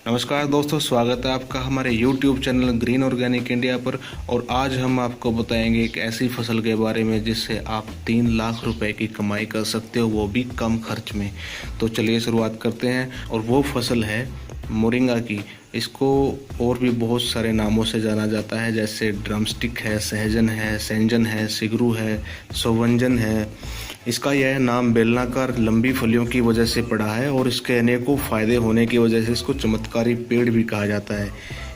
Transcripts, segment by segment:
नमस्कार दोस्तों, स्वागत है आपका हमारे YouTube channel green organic India पर। और आज हम आपको बताएंगे एक ऐसी फसल के बारे में जिससे आप 3 लाख रुपए की कमाई कर सकते हो, वो भी कम खर्च में। तो चलिए शुरुआत करते हैं। और वो फसल है मोरिंगा की। इसको और भी बहुत सारे नामों से जाना जाता है, जैसे ड्रमस्टिक है, सहजन है, सेंजन है, सिगरू है, सोवंजन है। इसका यह नाम बेलनाकार लंबी फलियों की वजह से पड़ा है और इसके अनेकों फायदे होने की वजह से इसको चमत्कारी पेड़ भी कहा जाता है।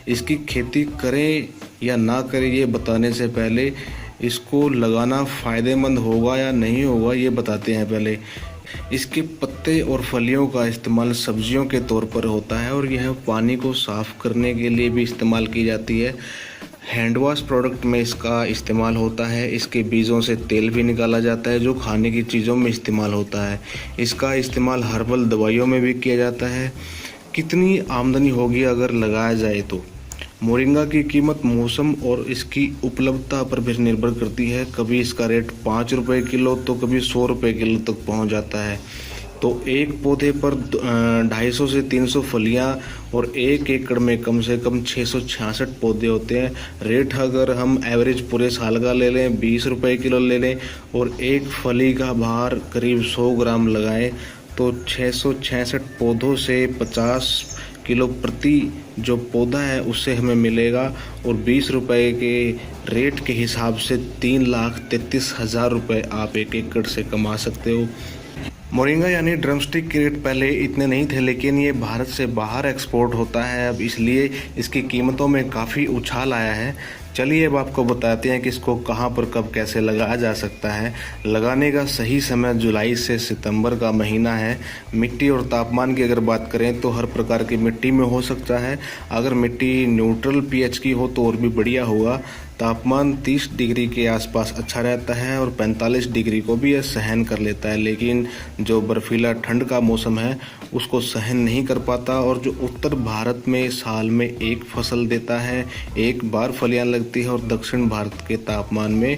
इसकी खेती करें या ना करें ये बताने से पहले इसको लगाना फ़ायदेमंद होगा या नहीं होगा ये बताते हैं पहले। इसके पत्ते और फलियों का इस्तेमाल सब्जियों के तौर पर होता है और यह पानी को साफ करने के लिए भी इस्तेमाल की जाती है। हैंड वॉश प्रोडक्ट में इसका इस्तेमाल होता है। इसके बीजों से तेल भी निकाला जाता है जो खाने की चीज़ों में इस्तेमाल होता है। इसका इस्तेमाल हर्बल दवाइयों में भी किया जाता है। कितनी आमदनी होगी अगर लगाया जाए तो? मोरिंगा की कीमत मौसम और इसकी उपलब्धता पर भी निर्भर करती है। कभी इसका रेट 5 रुपये किलो तो कभी 100 रुपये किलो तक पहुंच जाता है। तो एक पौधे पर 250 से 300 फलियां और 1 एकड़ में कम से कम 666 पौधे होते हैं। रेट अगर हम एवरेज पूरे साल का ले लें, 20 रुपये किलो ले लें और एक फली का भार करीब 100 ग्राम लगाएं तो 666 पौधों से 50 किलो प्रति जो पौधा है उससे हमें मिलेगा। और 20 रुपये के रेट के हिसाब से 3,33,000 रुपये आप एक एकड़ से कमा सकते हो। मोरिंगा यानी ड्रमस्टिक के रेट पहले इतने नहीं थे, लेकिन ये भारत से बाहर एक्सपोर्ट होता है अब, इसलिए इसकी कीमतों में काफ़ी उछाल आया है। चलिए अब आपको बताते हैं कि इसको कहाँ पर कब कैसे लगाया जा सकता है। लगाने का सही समय जुलाई से सितंबर का महीना है। मिट्टी और तापमान की अगर बात करें तो हर प्रकार की मिट्टी में हो सकता है। अगर मिट्टी न्यूट्रल पीएच की हो तो और भी बढ़िया होगा। तापमान 30 डिग्री के आसपास अच्छा रहता है और 45 डिग्री को भी यह सहन कर लेता है, लेकिन जो बर्फीला ठंड का मौसम है उसको सहन नहीं कर पाता। और जो उत्तर भारत में साल में एक फसल देता है, एक बार फलियां लगती है, और दक्षिण भारत के तापमान में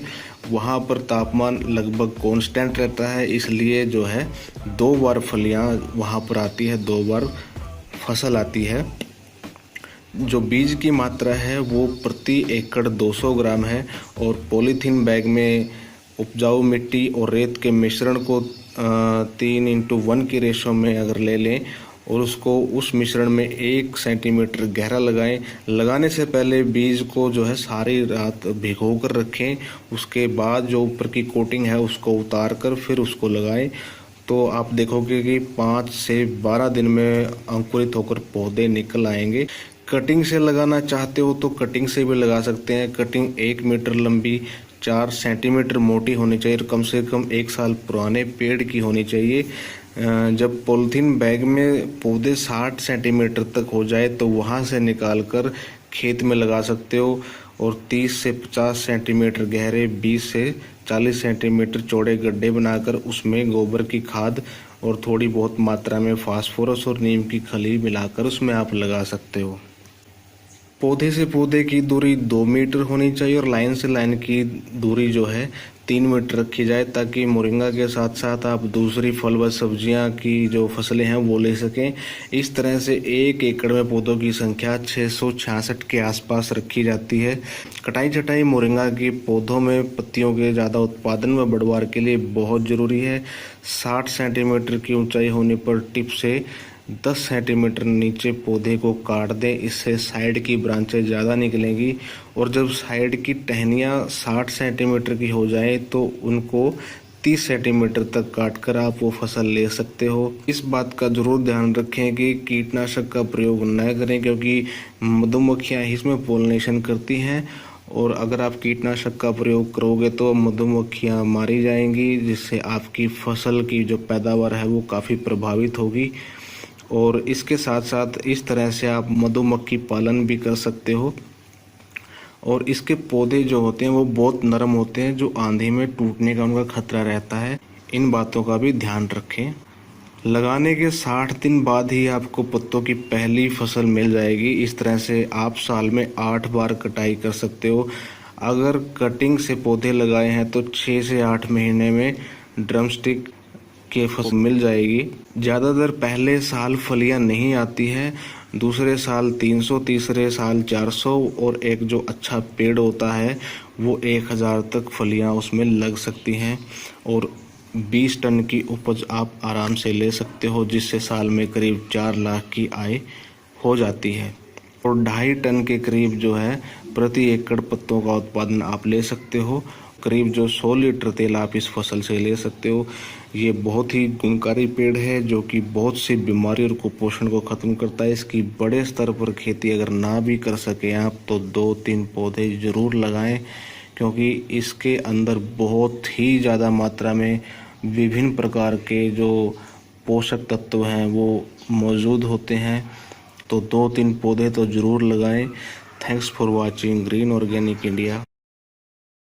वहाँ पर तापमान लगभग कांस्टेंट रहता है, इसलिए जो है 2 बार फलियां वहाँ पर आती है, 2 बार फसल आती है। जो बीज की मात्रा है वो प्रति एकड़ 200 ग्राम है। और पॉलीथीन बैग में उपजाऊ मिट्टी और रेत के मिश्रण को 3:1 की रेशो में अगर ले लें और उसको उस मिश्रण में 1 सेंटीमीटर गहरा लगाएं। लगाने से पहले बीज को जो है सारी रात भिगो कर रखें। उसके बाद जो ऊपर की कोटिंग है उसको उतार कर फिर उसको लगाएं। तो आप देखोगे कि 5 से 12 दिन में अंकुरित होकर पौधे निकल आएंगे। कटिंग से लगाना चाहते हो तो कटिंग से भी लगा सकते हैं। कटिंग 1 मीटर लंबी, 4 सेंटीमीटर मोटी होनी चाहिए और कम से कम 1 साल पुराने पेड़ की होनी चाहिए। जब पॉलीथीन बैग में पौधे 60 सेंटीमीटर तक हो जाए तो वहां से निकालकर खेत में लगा सकते हो। और 30 से 50 सेंटीमीटर गहरे, 20 से 40 सेंटीमीटर चौड़े गड्ढे बनाकर उसमें गोबर की खाद और थोड़ी बहुत मात्रा में फास्फोरस और नीम की खली मिलाकर उसमें आप लगा सकते हो। पौधे से पौधे की दूरी 2 मीटर होनी चाहिए और लाइन से लाइन की दूरी जो है 3 मीटर रखी जाए, ताकि मोरिंगा के साथ साथ आप दूसरी फल व सब्जियां की जो फसलें हैं वो ले सकें। इस तरह से 1 एकड़ में पौधों की संख्या 666 के आसपास रखी जाती है। कटाई छटाई मोरिंगा के पौधों में पत्तियों के ज़्यादा उत्पादन व बढ़वार के लिए बहुत ज़रूरी है। 60 सेंटीमीटर की ऊंचाई होने पर टिप से 10 सेंटीमीटर नीचे पौधे को काट दें, इससे साइड की ब्रांचें ज़्यादा निकलेंगी। और जब साइड की टहनियाँ 60 सेंटीमीटर की हो जाए तो उनको 30 सेंटीमीटर तक काटकर आप वो फसल ले सकते हो। इस बात का जरूर ध्यान रखें कि कीटनाशक का प्रयोग न करें, क्योंकि मधुमक्खियाँ इसमें पोलिनेशन करती हैं और अगर आप कीटनाशक का प्रयोग करोगे तो मधुमक्खियाँ मारी जाएंगी, जिससे आपकी फसल की जो पैदावार है वो काफ़ी प्रभावित होगी। और इसके साथ साथ इस तरह से आप मधुमक्खी पालन भी कर सकते हो। और इसके पौधे जो होते हैं वो बहुत नरम होते हैं, जो आंधी में टूटने का उनका खतरा रहता है। इन बातों का भी ध्यान रखें। लगाने के 60 दिन बाद ही आपको पत्तों की पहली फसल मिल जाएगी। इस तरह से आप साल में 8 बार कटाई कर सकते हो। अगर कटिंग से पौधे लगाए हैं तो 6 से 8 महीने में ड्रमस्टिक के फसल मिल जाएगी। ज़्यादातर पहले साल फलियां नहीं आती है दूसरे साल 300, तीसरे साल 400 और एक जो अच्छा पेड़ होता है वो 1000 तक फलियां उसमें लग सकती हैं और 20 टन की उपज आप आराम से ले सकते हो, जिससे साल में करीब 4 लाख की आय हो जाती है। और 2.5 टन के करीब जो है प्रति एकड़ पत्तों का उत्पादन आप ले सकते हो। करीब जो 100 लीटर तेल आप इस फसल से ले सकते हो। ये बहुत ही गुणकारी पेड़ है जो कि बहुत सी बीमारी और कुपोषण को ख़त्म करता है। इसकी बड़े स्तर पर खेती अगर ना भी कर सके आप तो 2-3 पौधे ज़रूर लगाएं, क्योंकि इसके अंदर बहुत ही ज़्यादा मात्रा में विभिन्न प्रकार के जो पोषक तत्व हैं वो मौजूद होते हैं। तो 2-3 पौधे तो ज़रूर लगाएं। Thanks for watching green organic India.